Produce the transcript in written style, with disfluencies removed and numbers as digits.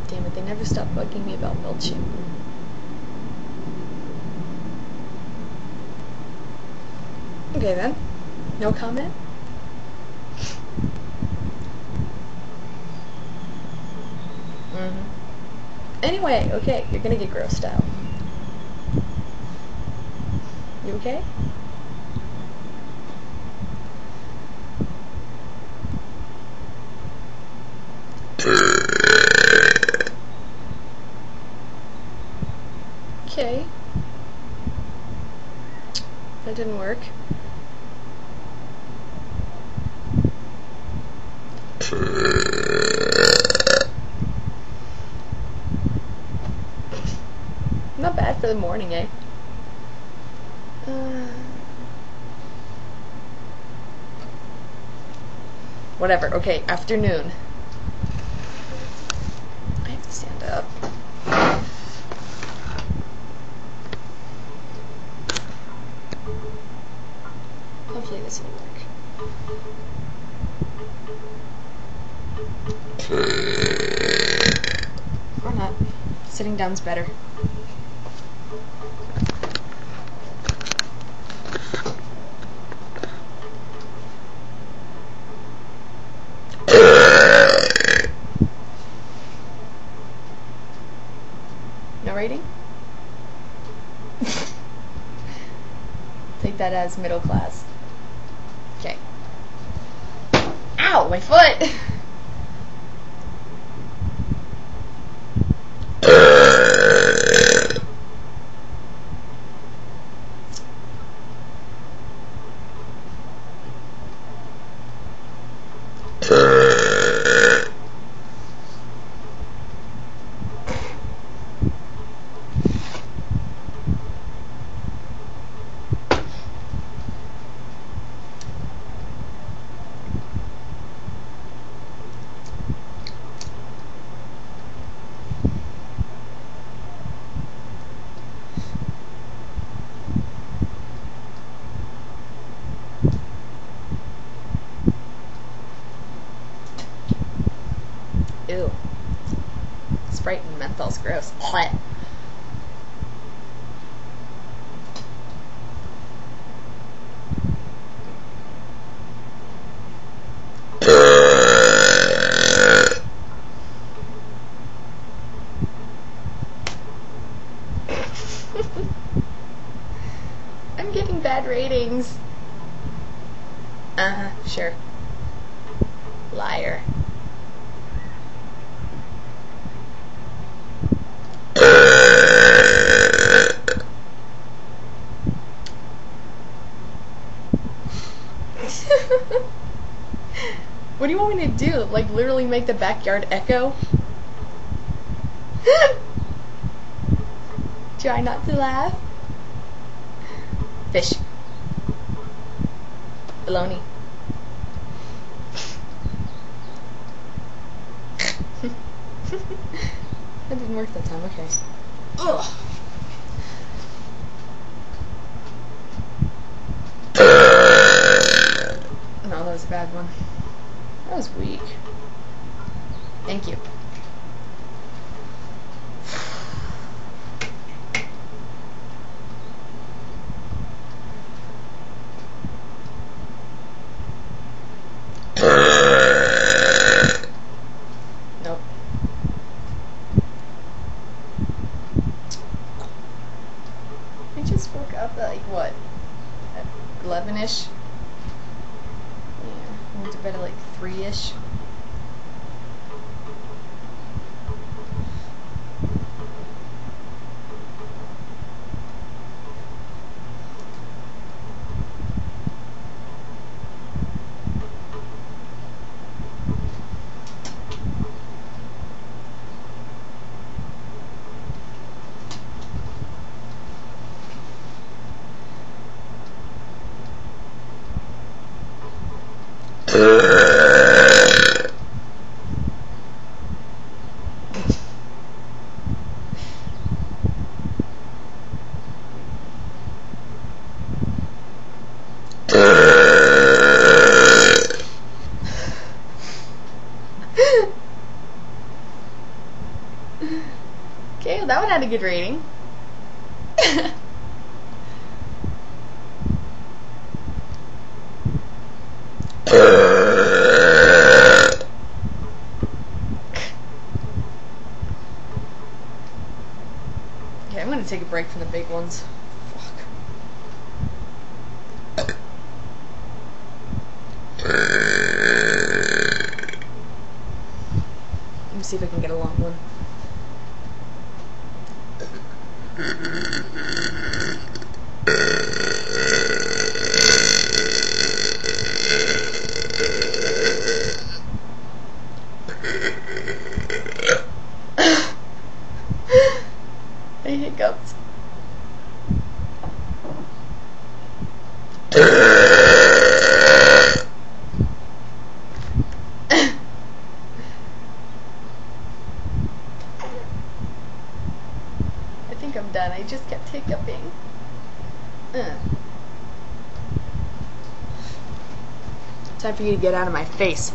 Damn it, they never stop bugging me about MailChimp. Okay then. No comment? Anyway, okay, you're gonna get grossed out. You okay? Okay. That didn't work. Not bad for the morning, eh? Whatever. Okay, afternoon. I have to stand up. Hopefully this will work. Or not. Sitting down's better. No rating? Take that as middle class. Okay. Ow, my foot! Ew. Sprite and menthol's gross. What? I'm getting bad ratings. Sure. Liar. What do you want me to do? Like, literally make the backyard echo? Try not to laugh. Fish. Baloney. That didn't work that time, okay. Ugh. No, that was a bad one. That was weak. Thank you. Nope. I just woke up at like what? At 11-ish? Yeah, went to bed at like 3-ish. that one had a good rating. Okay, I'm gonna take a break from the big ones. Fuck. Let me see if I can get a long one. I hiccuped. I think I'm done. I just kept hiccuping. Time for you to get out of my face.